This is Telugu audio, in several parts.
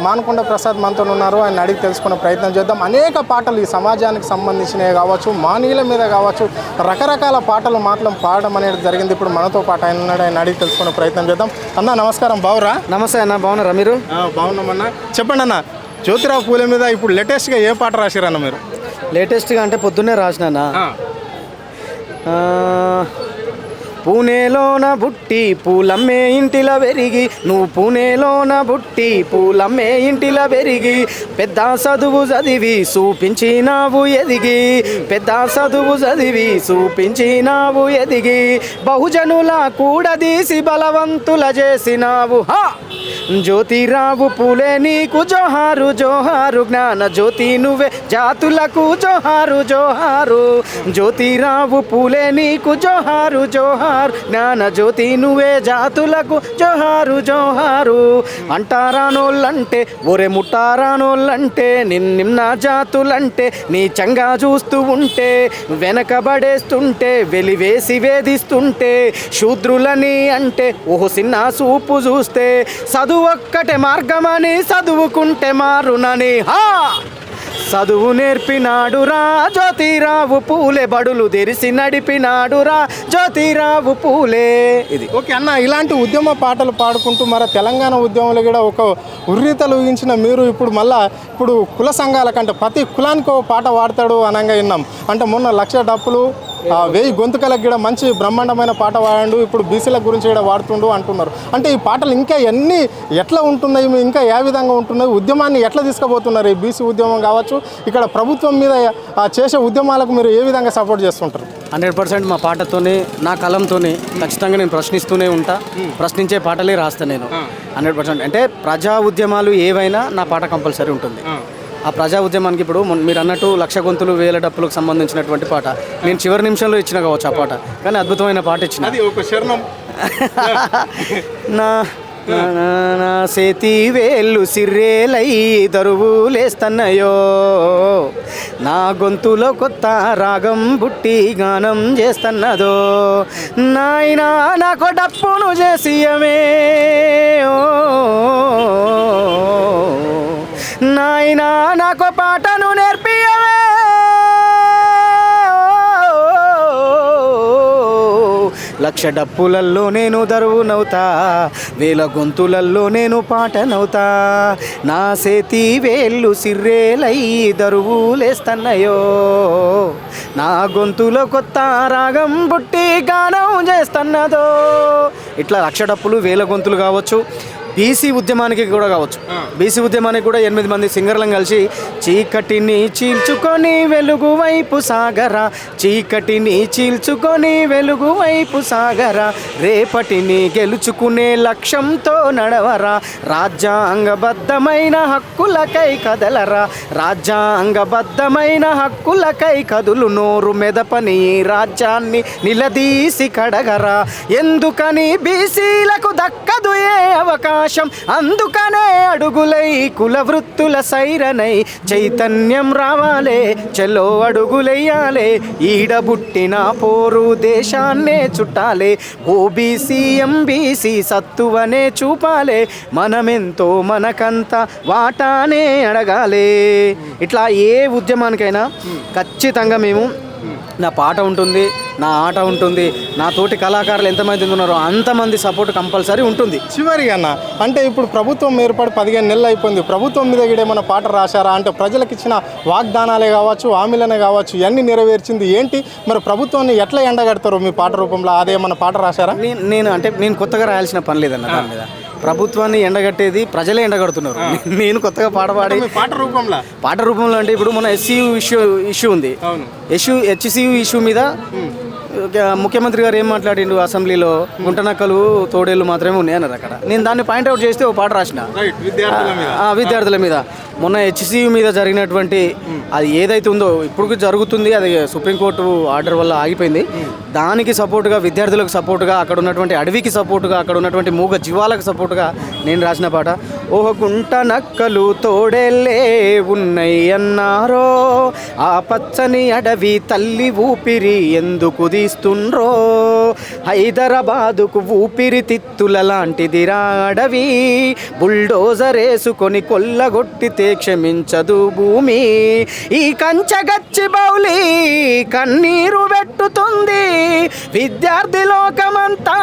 మానకొండ ప్రసాద్ మనతో ఉన్నారు. ఆయన అడిగి తెలుసుకునే ప్రయత్నం చేద్దాం. అనేక పాటలు ఈ సమాజానికి సంబంధించినవి కావచ్చు, మానీయుల మీద కావచ్చు, రకరకాల పాటలు పాడడం అనేది జరిగింది. ఇప్పుడు మనతో పాటు ఆయన ఉన్నాడు. ఆయన అడిగి తెలుసుకునే ప్రయత్నం చేద్దాం. అన్న నమస్కారం, బావురా? నమస్తే అన్న, బాగున్నారా మీరు? బాగున్నామన్నా. చెప్పండి అన్న, జ్యోతిరావు పూలే మీద ఇప్పుడు లేటెస్ట్గా ఏ పాట రాశారన్న మీరు? లేటెస్ట్గా అంటే పొద్దున్నే రాసినా. పూణేలోన బుట్టి పూలమ్మే ఇంటిల పెరిగి, నువ్వు పూణేలోన బుట్టి పూలమ్మే ఇంటిల పెరిగి, పెద్ద చదువు చదివి చూపించినావు ఎదిగి, పెద్ద చదువు చదివి చూపించినావు ఎదిగి, బహుజనుల కూడదీసి బలవంతుల చేసినావు. జ్యోతిరావు పూలే నీకు జోహారు జోహారు, జ్ఞాన జ్యోతి నువ్వే జాతులకు జోహారు జోహారు. జ్యోతిరావు పూలే నీకు జోహారు జోహారు, జ్ఞాన జ్యోతి నువ్వే జాతులకు జోహారు జోహారు. అంటారానోళ్ళంటే ఒరే ముట్టారానోళ్ళంటే, నిన్న జాతులంటే నీ చంగా చూస్తూ ఉంటే, వెనకబడేస్తుంటే వెలివేసి వేధిస్తుంటే, శూద్రులని అంటే ఓహో చిన్న చూపు చూస్తే, చదువొక్కటే మార్గమని చదువుకుంటే మారునని చదువు నేర్పినాడురా జ్యోతిరావు పూలే, బడులు తెరిసి నడిపినాడురా జ్యోతిరావు పూలే. ఇది ఓకే అన్న, ఇలాంటి ఉద్యమ పాటలు పాడుకుంటూ మరి తెలంగాణ ఉద్యమంలో కూడా ఒక ఉర్రీతలు ఊహించిన మీరు ఇప్పుడు కుల సంఘాల కంటే ప్రతి కులానికి ఒక పాట పాడతాడు అనగా విన్నాం. అంటే మొన్న 1,00,000 డప్పులు 1000 గొంతుకలకు కూడా మంచి బ్రహ్మాండమైన పాట పాడాడు. ఇప్పుడు బీసీల గురించి కూడా వాడుతుండు అంటున్నారు. అంటే ఈ పాటలు ఇంకా ఎన్ని ఎట్లా ఉంటున్నాయి, ఇంకా ఏ విధంగా ఉంటున్నాయి, ఉద్యమాన్ని ఎట్లా తీసుకుపోతున్నారు? ఈ బీసీ ఉద్యమం కావచ్చు, ఇక్కడ ప్రభుత్వం మీద చేసే ఉద్యమాలకు మీరు ఏ విధంగా సపోర్ట్ చేస్తుంటారు? 100% మా పాటతోనే, నా కలంతోనే ఖచ్చితంగా నేను ప్రశ్నిస్తూనే ఉంటా. ప్రశ్నించే పాటలే రాస్తాను నేను 100%. అంటే ప్రజా ఉద్యమాలు ఏవైనా నా పాట కంపల్సరీ ఉంటుంది. ఆ ప్రజా ఉద్యమానికి ఇప్పుడు మీరు అన్నట్టు 1,00,000 గొంతులు 1000 డప్పులకు సంబంధించినటువంటి పాట నేను చివరి నిమిషంలో ఇచ్చిన కావచ్చు ఆ పాట, కానీ అద్భుతమైన పాట ఇచ్చిన. నా సేతి వేళ్ళు సిర్రేలై దరువులేస్తన్నయో, నా గొంతులో కొత్త రాగం బుట్టి గానం చేస్తన్నదో, నాయనా నాకు డప్పును చేసియమే, నాయనా నాకు పాటను నేర్పియవే, 1,00,000 డప్పులల్లో నేను దరువునవుతా, 1000 గొంతులల్లో నేను పాటనవుతా, నా సేతి వేళ్ళు సిర్రేలై దరువులేస్తన్నయో, నా గొంతులో కొత్త రాగం బుట్టి గానం చేస్తన్నదో. ఇట్లా 1,00,000 డప్పులు 1000 గొంతులు కావచ్చు. బీసీ ఉద్యమానికి కూడా కావచ్చు. బీసీ ఉద్యమానికి కూడా 8 మంది సింగర్లను కలిసి, చీకటిని చీల్చుకొని వెలుగు వైపు సాగరా, చీకటిని చీల్చుకొని వెలుగు వైపు సాగరా, రేపటిని గెలుచుకునే లక్ష్యంతో నడవరా, రాజ్యాంగబద్ధమైన హక్కులకై కదలరా, రాజ్యాంగబద్ధమైన హక్కులకై కదులు, నోరు మెదపని రాజ్యాన్ని నిలదీసి కడగరా, ఎందుకని బీసీలకు దక్కదు ఏ అవకాశం, అందుకనే అడుగులై కుల వృత్తుల సైరనై చైతన్యం రావాలే, చెలో అడుగులెయ్యాలే, ఈడబుట్టిన పోరు దేశాన్నే చుట్టాలే, ఓబీసీ ఎంబీసీ సత్తువనే చూపాలే, మనమెంతో మనకంతా వాటానే అడగాలే. ఇట్లా ఏ ఉద్యమానికైనా ఖచ్చితంగా మేము, నా పాట ఉంటుంది, నా ఆట ఉంటుంది, నా తోటి కళాకారులు ఎంతమంది ఉన్నారో అంతమంది సపోర్ట్ కంపల్సరీ ఉంటుంది. చివరిగా అన్న, అంటే ఇప్పుడు ప్రభుత్వం ఏర్పడి 15 నెలలు అయిపోయింది. ప్రభుత్వం మీద కూడా ఏమైనా పాట రాశారా? అంటే ప్రజలకు ఇచ్చిన వాగ్దానాలే కావచ్చు, హామీలనే కావచ్చు, ఇవన్నీ నెరవేర్చింది ఏంటి? మరి ప్రభుత్వాన్ని ఎట్లా ఎండగడతారు మీ పాట రూపంలో? అదేమన్నా పాట రాశారా? నేను కొత్తగా రాయాల్సిన పని లేదన్న దాని మీద. ప్రభుత్వాన్ని ఎండగట్టేది ప్రజలే ఎండగడుతున్నారు. నేను కొత్తగా పాట రూపంలో అంటే ఇప్పుడు మన HCU ఇష్యూ ఉంది. HCU ఇష్యూ మీద ముఖ్యమంత్రి గారు ఏం మాట్లాడిండు అసెంబ్లీలో, గుంటనక్కలు తోడేళ్ళు మాత్రమే ఉన్నాయి అన్నారు అక్కడ. నేను దాన్ని పాయింట్అవుట్ చేస్తే ఓ పాట రాసిన విద్యార్థుల మీద. మొన్న HCU మీద జరిగినటువంటి అది ఏదైతే ఉందో ఇప్పుడు జరుగుతుంది, అది సుప్రీంకోర్టు ఆర్డర్ వల్ల ఆగిపోయింది. దానికి సపోర్టుగా, విద్యార్థులకు సపోర్టుగా, అక్కడ ఉన్నటువంటి అడవికి సపోర్టుగా, అక్కడ ఉన్నటువంటి మూగ జీవాలకు సపోర్టుగా నేను రాసిన పాట. ఓహ గుంట నక్కలు తోడేళ్ళే ఉన్నయ్యన్నారో, ఆ పచ్చని అడవి తల్లి ఊపిరి ఎందుకు తీస్తుండ్రో, హైదరాబాదుకు ఊపిరి తిత్తుల లాంటిదిరా అడవి, బుల్డోజర్ వేసుకొని కొల్లగొట్టితే క్షమించదు భూమి, ఈ కంచగచ్చి బౌలి కన్నీరు పెట్టుతుంది, విద్యార్థి లోకమంతా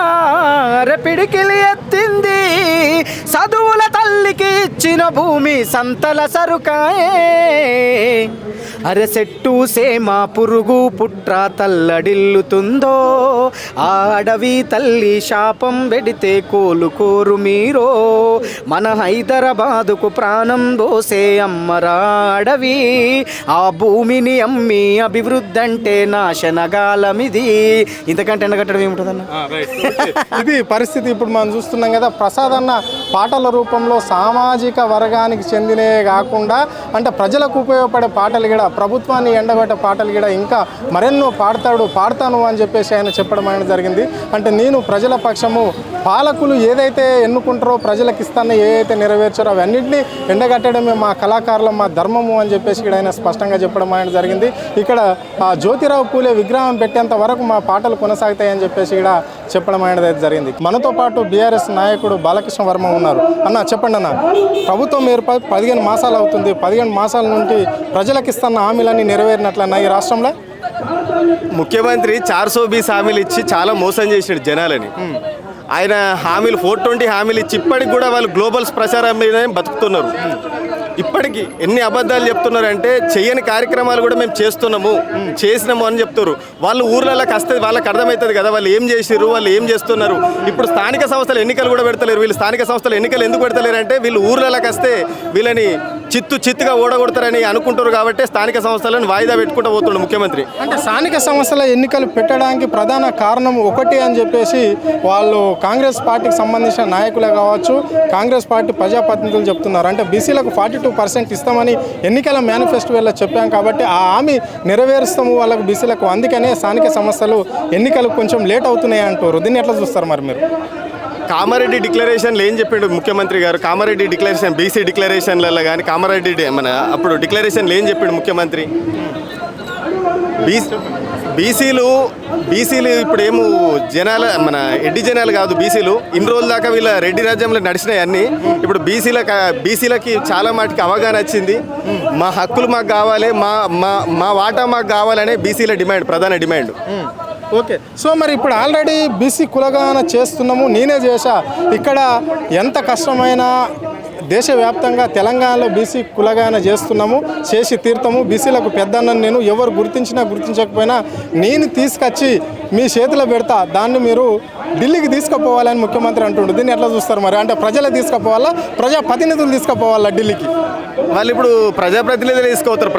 పిడికిలి ఎత్తింది, చదువుల తల్లికి ఇచ్చిన భూమి సంతల సరుకాయే, అరసెట్టు సేమ పురుగు పుట్ర తల్లడిల్లుతుందో, ఆ అడవి తల్లి శాపం పెడితే కోలుకోరు మీరో, మన హైదరాబాదుకు ప్రాణం దోసే అమ్మరా అడవి, ఆ భూమిని అమ్మి అభివృద్ధి అంటే నాశనగాలమిది. ఇంతకంటే ఎండగట్టడం ఏముంటుందన్న? ఇది పరిస్థితి. ఇప్పుడు మనం చూస్తున్నాం కదా, ప్రసాద్ అన్న పాటల రూపంలో సామాజిక వర్గానికి చెందినవే కాకుండా అంటే ప్రజలకు ఉపయోగపడే పాటలు కూడా, ప్రభుత్వాన్ని ఎండగట్టే పాటలు కూడా ఇంకా మరెన్నో పాడతాను అని చెప్పేసి ఆయన చెప్పడం అనేది జరిగింది. అంటే నేను ప్రజల పక్షము, పాలకులు ఏదైతే ఎన్నుకుంటారో ప్రజలకు ఇస్తానో ఏదైతే నెరవేర్చారో అవన్నింటినీ ఎండగట్టడమే మా కళాకారుల మా ధర్మము అని చెప్పేసి ఇక్కడ ఆయన స్పష్టంగా చెప్పడం అనేది జరిగింది. ఇక్కడ జ్యోతిరావు పూలే విగ్రహం పెట్టేంత వరకు మా పాటలు కొనసాగుతాయని చెప్పేసి ఇక్కడ చెప్పడం అనేది జరిగింది. మనతో పాటు బీఆర్ఎస్ నాయకుడు బాలకృష్ణ వర్మ ఉన్నారు. అన్న చెప్పండి అన్న, ప్రభుత్వం ఏర్పడి 15 మాసాలు అవుతుంది. 15 మాసాల నుండి ప్రజలకు ఇస్తున్న హామీలన్నీ నెరవేరినట్లన్నా ఈ రాష్ట్రంలో? ముఖ్యమంత్రి 420 హామీలు ఇచ్చి చాలా మోసం చేసాడు జనాలని. ఆయన హామీలు 420 హామీలు ఇచ్చి ఇప్పటికి కూడా వాళ్ళు గ్లోబల్స్ ప్రచారం మీద బతుకుతున్నారు. ఇప్పటికీ ఎన్ని అబద్ధాలు చెప్తున్నారంటే చేయని కార్యక్రమాలు కూడా మేము చేసినాము అని చెప్తారు. వాళ్ళు ఊర్లలోకి వస్తే వాళ్ళకి అర్థమవుతుంది కదా వాళ్ళు ఏం చేసిర్రు, వాళ్ళు ఏం చేస్తున్నారు. ఇప్పుడు స్థానిక సంస్థల ఎన్నికలు కూడా పెడతలేరు. వీళ్ళు స్థానిక సంస్థల ఎన్నికలు ఎందుకు పెడతలేరు అంటే వీళ్ళు ఊర్లలోకి వస్తే వీళ్ళని చిత్తుగా ఓడగొడతారని అనుకుంటారు కాబట్టి స్థానిక సంస్థలను వాయిదా పెట్టుకుంటూ పోతున్నాడు ముఖ్యమంత్రి. అంటే స్థానిక సంస్థల ఎన్నికలు పెట్టడానికి ప్రధాన కారణం ఒకటి అని చెప్పేసి వాళ్ళు కాంగ్రెస్ పార్టీకి సంబంధించిన నాయకులే కావచ్చు, కాంగ్రెస్ పార్టీ ప్రజాప్రతినిధులు చెప్తున్నారు. అంటే బీసీలకు 42% ఇస్తామని ఎన్నికల మేనిఫెస్టోలో చెప్పాం కాబట్టి ఆ హామీ నెరవేరుస్తాము వాళ్ళకు బీసీలకు, అందుకనే స్థానిక సంస్థలు ఎన్నికలు కొంచెం లేట్ అవుతున్నాయి అంటారు. దీన్ని ఎట్లా చూస్తారు మరి మీరు? కామారెడ్డి డిక్లరేషన్లు ఏం చెప్పిండు ముఖ్యమంత్రి గారు? కామారెడ్డి డిక్లరేషన్ బీసీ డిక్లరేషన్లలో కానీ కామారెడ్డి మన అప్పుడు డిక్లరేషన్లు ఏం చెప్పిండు ముఖ్యమంత్రి? బీసీలు ఇప్పుడు ఏమో జనాలు మన ఎడ్డి జనాలు కాదు బీసీలు. ఇన్ని రోజుల దాకా వీళ్ళ రెడ్డి రాజ్యంలో నడిచినాయి అన్నీ. ఇప్పుడు బీసీలకి చాలా మటుకు అవగాహన వచ్చింది. మా హక్కులు మాకు కావాలి, మా వాటా మాకు కావాలనే బీసీల డిమాండ్, ప్రధాన డిమాండ్. ఓకే, సో మరి ఇప్పుడు ఆల్రెడీ బీసీ కులగాన చేస్తున్నాము, నేనే చేశా. ఇక్కడ ఎంత కష్టమైనా దేశవ్యాప్తంగా తెలంగాణలో బీసీ కులగాన చేస్తున్నాము, చేసి తీర్థము. బీసీలకు పెద్దన్నను నేను, ఎవరు గుర్తించినా గుర్తించకపోయినా నేను తీసుకొచ్చి మీ చేతిలో పెడతా, దాన్ని మీరు ఢిల్లీకి తీసుకుపోవాలని ముఖ్యమంత్రి అంటుండు. దీన్ని ఎట్లా చూస్తారు మరి? అంటే ప్రజలు తీసుకుపోవాలా, ప్రజాప్రతినిధులు తీసుకుపోవాలా ఢిల్లీకి? వాళ్ళు ఇప్పుడు ప్రజాప్రతినిధులు తీసుకుపోతారు.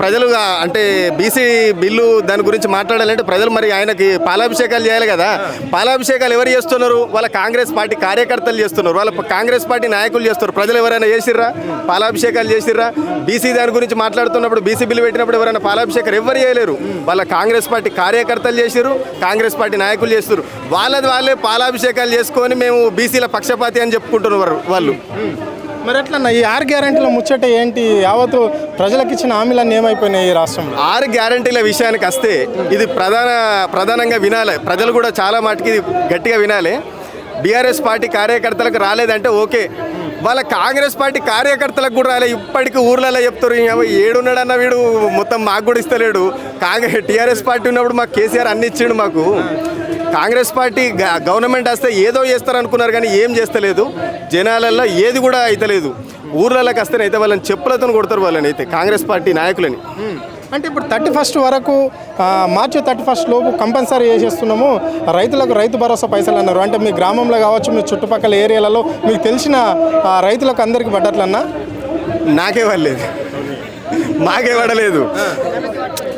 ప్రజలు అంటే బీసీ బిల్లు దాని గురించి మాట్లాడాలంటే ప్రజలు మరి ఆయనకి పాలాభిషేకాలు చేయాలి కదా. పాలాభిషేకాలు ఎవరు చేస్తున్నారు? వాళ్ళ కాంగ్రెస్ పార్టీ కార్యకర్తలు చేస్తున్నారు, వాళ్ళ కాంగ్రెస్ పార్టీ నాయకులు చేస్తున్నారు. ప్రజలు ఎవరైనా చేసిర్రా? పాలాభిషేకాలు చేసిర్రా? బీసీ దాని గురించి మాట్లాడుతున్నప్పుడు, బీసీ బిల్లు పెట్టినప్పుడు ఎవరైనా పాలాభిషేకాలు ఎవరు చేయలేరు. వాళ్ళ కాంగ్రెస్ పార్టీ కార్యకర్తలు చేసిర్రు, కాంగ్రెస్ పార్టీ నాయకులు చేస్తారు. వాళ్ళే పాలాభిషేకాలు చేసుకొని మేము బీసీల పక్షపాతి అని చెప్పుకుంటున్నారు వాళ్ళు. మరి ఎట్లన్నా ఈ 6 గ్యారెంటీల ముచ్చట ఏంటి? యావత్తు ప్రజలకు ఇచ్చిన హామీలన్నీ ఏమైపోయినాయి ఈ రాష్ట్రంలో? 6 గ్యారెంటీల విషయానికి వస్తే ఇది ప్రధానంగా వినాలి. ప్రజలు కూడా చాలా మటుకి గట్టిగా వినాలి. బీఆర్ఎస్ పార్టీ కార్యకర్తలకు రాలేదంటే ఓకే, వాళ్ళ కాంగ్రెస్ పార్టీ కార్యకర్తలకు కూడా రాలే. ఇప్పటికీ ఊర్లలో చెప్తారు ఏడున్నాడన్న వీడు మొత్తం మాకు కూడా ఇస్తలేడు. టీఆర్ఎస్ పార్టీ ఉన్నప్పుడు మాకు కేసీఆర్ అన్ని ఇచ్చిండు. మాకు కాంగ్రెస్ పార్టీ గవర్నమెంట్ వస్తే ఏదో చేస్తారనుకున్నారు కానీ ఏం చేస్తలేదు. జనాలల్లో ఏది కూడా అయితలేదు. ఊర్లలోకి వస్తేనే అయితే వాళ్ళని చెప్పులతో కొడతారు, వాళ్ళని అయితే కాంగ్రెస్ పార్టీ నాయకులని. అంటే ఇప్పుడు 31 వరకు, మార్చి 31 లోపు కంపల్సరీ చేసేస్తున్నాము రైతులకు రైతు భరోసా పైసలు అన్నారు. అంటే మీ గ్రామంలో కావచ్చు, మీ చుట్టుపక్కల ఏరియాలలో మీకు తెలిసిన రైతులకు అందరికీ పడ్డట్లన్నా? నాకే పడలేదు.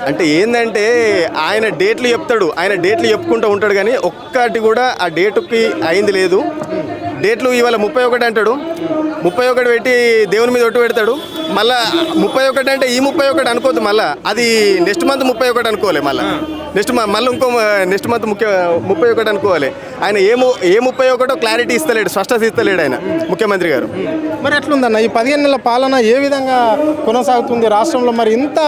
అంటే ఏంటంటే ఆయన డేట్లు చెప్పుకుంటూ ఉంటాడు కానీ ఒక్కటి కూడా ఆ డేటుకి అయింది లేదు. డేట్లు ఇవాళ 31 అంటాడు, 31 పెట్టి దేవుని మీద ఒట్టు పెడతాడు. మళ్ళా 31 అంటే ఈ 31 అనుకోవద్దు, మళ్ళీ అది నెక్స్ట్ మంత్ 31 అనుకోవాలి, మళ్ళీ మళ్ళీ ఇంకో నెక్స్ట్ మంత్ 31 అనుకోవాలి. ఆయన ఏ 31 క్లారిటీ ఇస్తలేడు, స్పష్టత ఇస్తలేడు ఆయన ముఖ్యమంత్రి గారు. మరి ఎట్లుందన్న ఈ 15 నెలల పాలన ఏ విధంగా కొనసాగుతుంది రాష్ట్రంలో? మరి ఇంత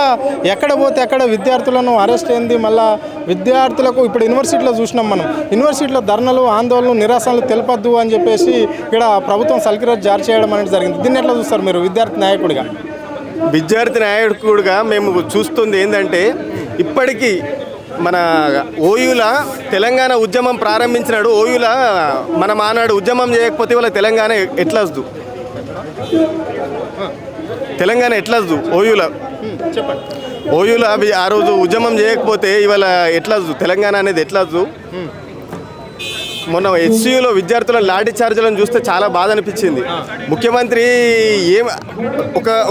ఎక్కడ పోతే ఎక్కడ విద్యార్థులను అరెస్ట్ అయింది, మళ్ళీ విద్యార్థులకు ఇప్పుడు యూనివర్సిటీలో చూసినాం మనం, యూనివర్సిటీలో ధర్నాలు, ఆందోళనలు, నిరాశనలు తెలపద్దు అని చెప్పేసి ఇక్కడ ప్రభుత్వం సర్క్యులర్ జారీ చేయడం అనేది జరిగింది. దీన్ని ఎట్లా చూస్తారు మీరు విద్యార్థి నాయకుడిగా? విద్యార్థి నాయకుడిగా మేము చూస్తుంది ఏంటంటే, ఇప్పటికీ మన ఓయూల తెలంగాణ ఉద్యమం ప్రారంభించినాడు. ఓయూల మనం ఆనాడు ఉద్యమం చేయకపోతే వాళ్ళ తెలంగాణ ఎట్లా వద్దు, తెలంగాణ ఎట్లా వద్దు ఓయూల చెప్పండి. ఓయూల అవి ఆ రోజు ఉద్యమం చేయకపోతే ఇవాళ ఎట్లా వద్దు, తెలంగాణ అనేది ఎట్లా వద్దు. మొన్న హెచ్సియులో విద్యార్థుల లాఠీ చార్జీలను చూస్తే చాలా బాధ అనిపించింది. ముఖ్యమంత్రి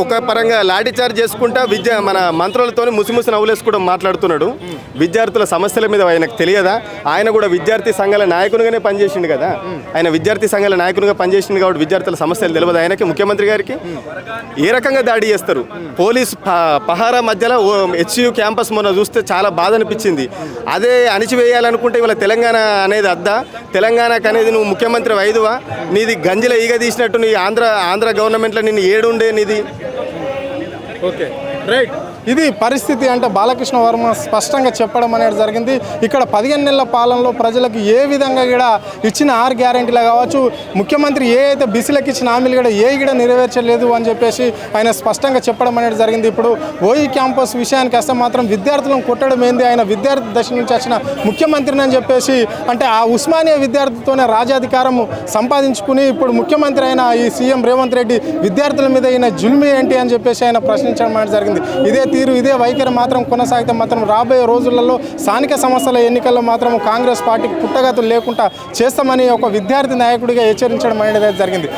ఒక పరంగా లాఠీ చార్జ్ చేసుకుంటా మన మంత్రులతో ముసిముసి నవ్వులేసుకోవడం మాట్లాడుతున్నాడు. విద్యార్థుల సమస్యల మీద ఆయనకు తెలియదా? ఆయన కూడా విద్యార్థి సంఘాల నాయకునిగానే పనిచేసిండు కదా, ఆయన విద్యార్థి సంఘాల నాయకునిగా పనిచేసిండు కాబట్టి విద్యార్థుల సమస్యలు తెలియదు ఆయనకి, ముఖ్యమంత్రి గారికి. ఏ రకంగా దాడి చేస్తారు? పోలీస్ పహారా మధ్యలో హెచ్సియు క్యాంపస్ మొన్న చూస్తే చాలా బాధ అనిపించింది. అదే అణిచివేయాలనుకుంటే ఇవాళ తెలంగాణ అనేది అద్దా? తెలంగాణకు అనేది నువ్వు ముఖ్యమంత్రి వైదువా? నీది గంజిల ఈగ తీసినట్టు నీ ఆంధ్ర గవర్నమెంట్లో నిన్ను ఏడుండే నీది. Okay, right. ఇది పరిస్థితి. అంటే బాలకృష్ణ వర్మ స్పష్టంగా చెప్పడం అనేది జరిగింది. ఇక్కడ 15 నెలల పాలనలో ప్రజలకు ఏ విధంగా కూడా ఇచ్చిన 6 గ్యారెంటీలు కావచ్చు, ముఖ్యమంత్రి ఏ అయితే బీసీలకు ఇచ్చిన హామీలు కూడా కూడా నెరవేర్చలేదు అని చెప్పేసి ఆయన స్పష్టంగా చెప్పడం అనేది జరిగింది. ఇప్పుడు ఓయి క్యాంపస్ విషయానికి వస్తే మాత్రం విద్యార్థులను కొట్టడం ఏంది, ఆయన విద్యార్థి దశ నుంచి వచ్చిన ముఖ్యమంత్రిని అని చెప్పేసి, అంటే ఆ ఉస్మానియా విద్యార్థితోనే రాజాధికారం సంపాదించుకుని ఇప్పుడు ముఖ్యమంత్రి అయిన ఈ సీఎం రేవంత్ రెడ్డి విద్యార్థుల మీద అయిన జుల్మి ఏంటి అని చెప్పేసి ఆయన ప్రశ్నించడం అనేది జరిగింది. ఇదే వైఖరి మాత్రం కొనసాగితే మాత్రం రాబోయే రోజులలో స్థానిక సంస్థల ఎన్నికల్లో మాత్రం కాంగ్రెస్ పార్టీకి పుట్టగతులు లేకుండా చేస్తామని ఒక విద్యార్థి నాయకుడిగా హెచ్చరించడం అనేది జరిగింది.